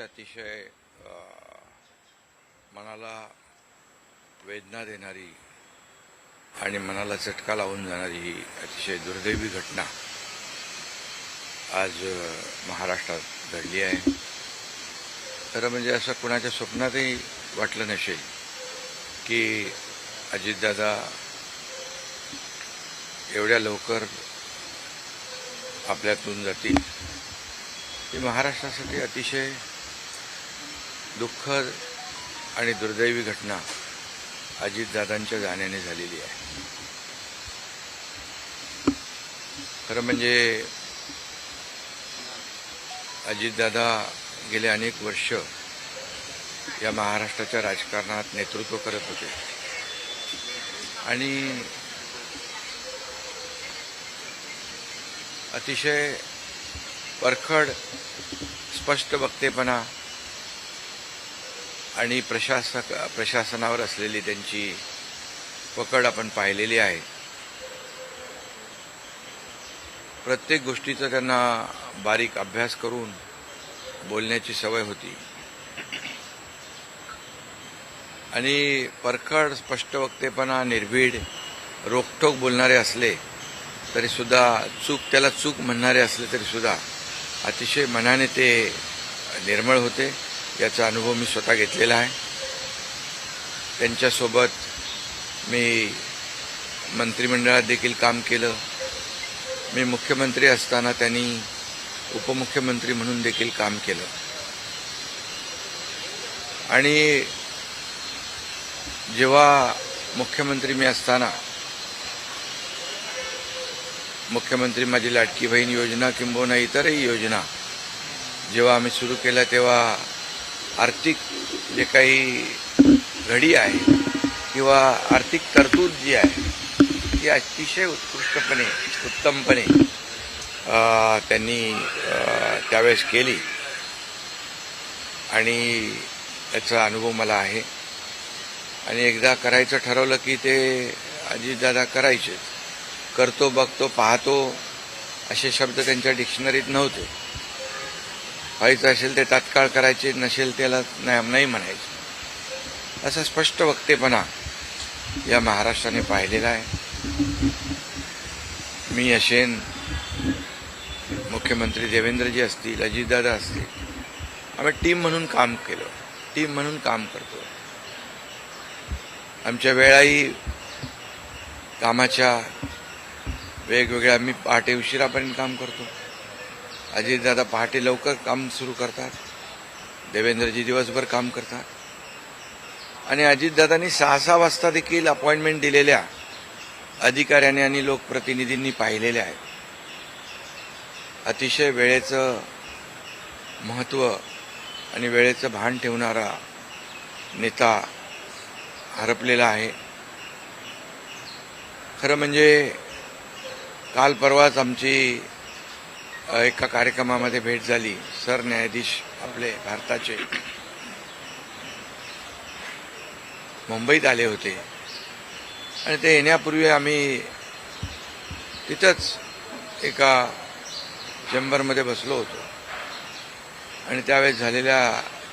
म्हणजे अतिशय मनाला वेदना देणारी आणि मनाला चटका लावून जाणारी ही अतिशय दुर्दैवी घटना आज महाराष्ट्रात घडली आहे. खरं म्हणजे असं कुणाच्या स्वप्नातही वाटलं नसेल की अजितदादा एवढ्या लवकर आपल्यातून जातील. ही महाराष्ट्रासाठी अतिशय दुःखद आणि दुर्दैवी घटना अजितदादांच्या जाण्याने झालेली आहे. खरं म्हणजे अजितदादा गेले अनेक वर्ष या महाराष्ट्राच्या राजकारणात नेतृत्व करत होते आणि अतिशय परखड स्पष्ट वक्तेपणा आणि प्रशासनावर असलेली त्यांची पकड आपण पाहिलेली आहे. प्रत्येक गोष्टीचा त्यांना बारीक अभ्यास करून बोलण्याची सवय होती आणि परखड स्पष्ट वक्तेपणा, निर्भीड, रोखठोक बोलणारे असले तरी सुद्धा त्याला चूक म्हणणारे असले तरी सुद्धा अतिशय मनाने ते निर्मळ होते. याचा अनुभव मी स्वतः घेतलेला आहे. त्यांच्यासोबत मी मंत्रिमंडळात देखील काम केलं. मी मुख्यमंत्री असताना त्यांनी उपमुख्यमंत्री म्हणून देखील काम केलं आणि जेव्हा मुख्यमंत्री मी असताना मुख्यमंत्री माझी लाडकी बहीण योजना किंबहुना इतरही योजना जेव्हा आम्ही सुरू केल्या तेव्हा आर्थिक जे काही घडी आहे किंवा आर्थिक तरतूद जी आहे ती अतिशय उत्तमपणे त्यांनी त्यावेळेस केली आणि त्याचा अनुभव मला आहे. आणि एकदा करायचं ठरवलं की ते अजितदादा करायचे. करतो, बघतो, पाहतो असे शब्द त्यांच्या डिक्शनरीत नव्हते. व्हायचं असेल ते तात्काळ करायचे, नसेल त्याला नाही म्हणायचे. असा स्पष्ट वक्तेपणा या महाराष्ट्राने पाहिलेला आहे. मी असेन, मुख्यमंत्री देवेंद्रजी असतील, अजितदादा असतील, आम्ही टीम म्हणून काम केलं, टीम म्हणून काम करतो. आमच्या वेळाही कामाच्या वेगवेगळ्या, आम्ही पहाटे उशिरापर्यंत काम करतो. अजितदादा पहाटे लवकर काम सुरू करतात, देवेंद्रजी दिवसभर काम करतात. आणि अजितदादांनी 6-6 वाजता देखील अपॉइंटमेंट दिलेल्या अधिकाऱ्यांनी आणि लोकप्रतिनिधींनी पाहिलेल्या आहेत. अतिशय वेळेचं महत्त्व आणि वेळेचं भान ठेवणारा नेता हरपलेला आहे. खरं म्हणजे काल परवाच आमची एका कार्यक्रमामध्ये भेट झाली. सरन्यायाधीश आपले भारताचे मुंबईत आले होते आणि ते येण्यापूर्वी आम्ही तिथंच एका चेंबरमध्ये बसलो होतो आणि त्यावेळेस झालेल्या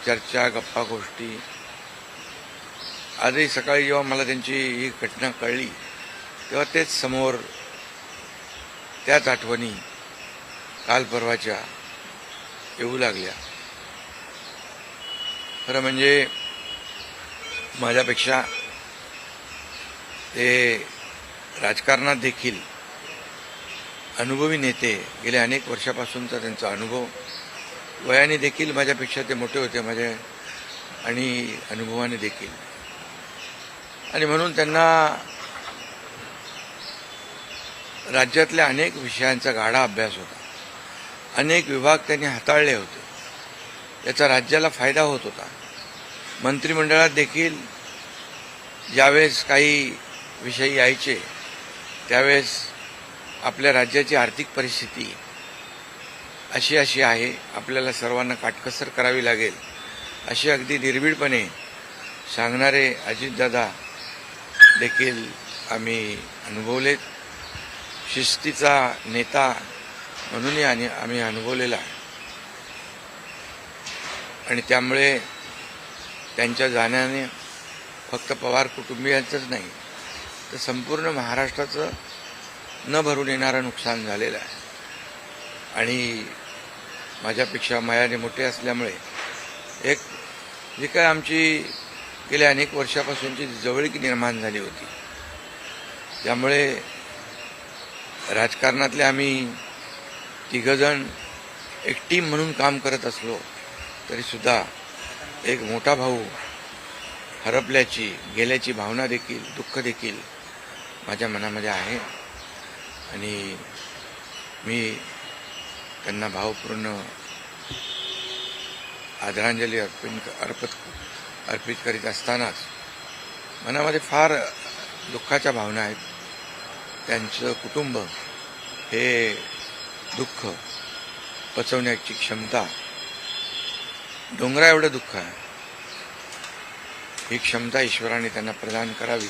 चर्चा, गप्पा गोष्टी, आजही सकाळी जेव्हा मला त्यांची ही घटना कळली तेव्हा तेच समोर त्याच आठवणी काल परवाच्या येऊ लागल्या. खरं म्हणजे माझ्यापेक्षा ते राजकारणात देखील अनुभवी नेते, गेल्या अनेक वर्षापासूनचा त्यांचा अनुभव, वयाने देखील माझ्यापेक्षा ते मोठे होते माझ्या आणि अनुभवाने देखील. आणि म्हणून त्यांना राज्यातल्या अनेक विषयांचा गाढा अभ्यास होता. अनेक विभाग त्यांनी हाताळले होते. याचा राज्याला फायदा होत होता. मंत्रिमंडळात देखील ज्यावेळेस काही विषय यायचे त्यावेळेस आपल्या राज्याची आर्थिक परिस्थिती अशी आहे, आपल्याला सर्वांना काटकसर करावी लागेल, अशी अगदी निर्भीडपणे सांगणारे अजितदादा देखील आम्ही अनुभवलेत. शिस्तीचा नेता म्हणूनही आम्ही अनुभवलेला आहे. आणि त्यामुळे त्यांच्या जाण्याने फक्त पवार कुटुंबियांचंच नाही तर संपूर्ण महाराष्ट्राचं न भरून येणारं नुकसान झालेलं आहे. आणि माझ्यापेक्षा वयाने मोठे असल्यामुळे एक जी काय आमची गेल्या अनेक वर्षापासूनची जवळीक निर्माण झाली होती, त्यामुळे राजकारणातले आम्ही तिघजण एक टीम म्हणून काम करत असलो तरीसुद्धा एक मोठा भाऊ हरपल्याची गेल्याची भावना देखील दुःख देखील माझ्या मनामध्ये आहे. आणि मी त्यांना भावपूर्ण आदरांजली अर्पित करीत असतानाच मनामध्ये फार दुःखाच्या भावना आहेत. त्यांचं कुटुंब हे दुःख पचवण्याची क्षमता डोंगरा एवढं दुःख आहे, ही क्षमता ईश्वराने त्यांना प्रदान करावी.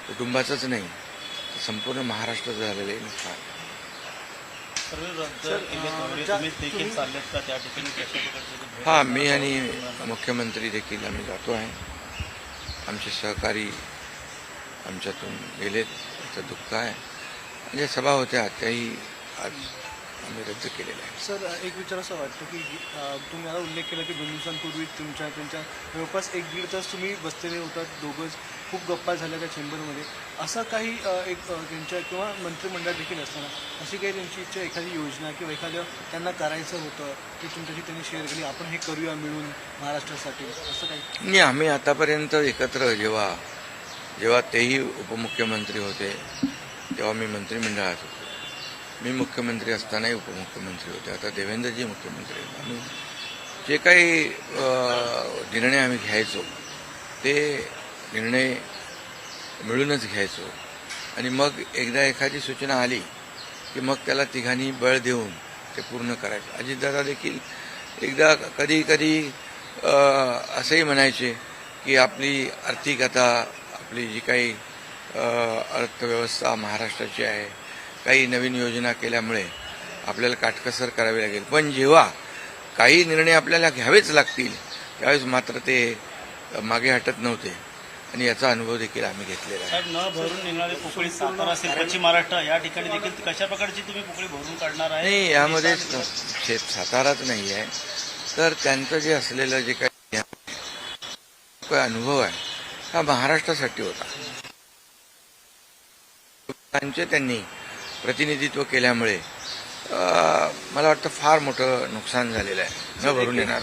कुटुंबाचंच नाही तर संपूर्ण महाराष्ट्राचं झालेलं आहे नुकसान. हां, मी आणि मुख्यमंत्री देखील आम्ही जातो आहे. आमचे सहकारी आमच्यातून गेलेत, त्याचं दुःख आहे. म्हणजे सभा होत्या त्याही आज आम्ही रद्द केलेल्या आहे. सर, एक विचार असं वाटतं की तुम्ही आता उल्लेख केला की 2 दिवसांपूर्वी त्यांच्या जवळपास 1-1.5 तास तुम्ही बसलेले होतात, दोघंच खूप गप्पा झाल्या त्या चेंबरमध्ये. असं काही एक त्यांच्या किंवा मंत्रिमंडळात देखील असताना अशी काही त्यांची इच्छा, एखादी योजना किंवा एखादं त्यांना करायचं होतं की तुमच्याशी त्यांनी शेअर केली, आपण हे करूया मिळून महाराष्ट्रासाठी, असं काही? नाही, आम्ही आतापर्यंत एकत्र जेव्हा तेही उपमुख्यमंत्री होते तेव्हा मी मंत्रिमंडळात होतो. मी मुख्यमंत्री असतानाही उपमुख्यमंत्री होते. आता देवेंद्रजी मुख्यमंत्री आहेत. आम्ही जे काही निर्णय आम्ही घ्यायचो ते निर्णय मिळूनच घ्यायचो. आणि मग एकदा एखादी सूचना आली की मग त्याला तिघांनी बळ देऊन ते पूर्ण करायचं. अजितदादा देखील एकदा कधी असंही म्हणायचे की आपली आर्थिक आपली जी काही अर्थव्यवस्था महाराष्ट्राची आहे, काही नवीन योजना केल्यामुळे आपल्याला काटकसर करावी लागेल, पण जेव्हा काही निर्णय आपल्याला घ्यावेच लागतील त्यावेळेस मात्र ते मागे हटत नव्हते. आणि याचा अनुभव देखील आम्ही घेतलेला आहे. साहेब, न भरून निघणारी पोकळी सातारा असेल, पश्चिम महाराष्ट्र या ठिकाणी देखील कशा प्रकारची तुम्ही पोकळी भरून काढणार आहे? नाही, यामध्ये साताराच नाही आहे तर त्यांचं जे असलेलं जे काही अनुभव आहे हा महाराष्ट्रासाठी होता. त्यांनी प्रतिनिधित्व केल्यामुळे मला वाटतं फार मोठं नुकसान झालेलं आहे, न भरून येणार.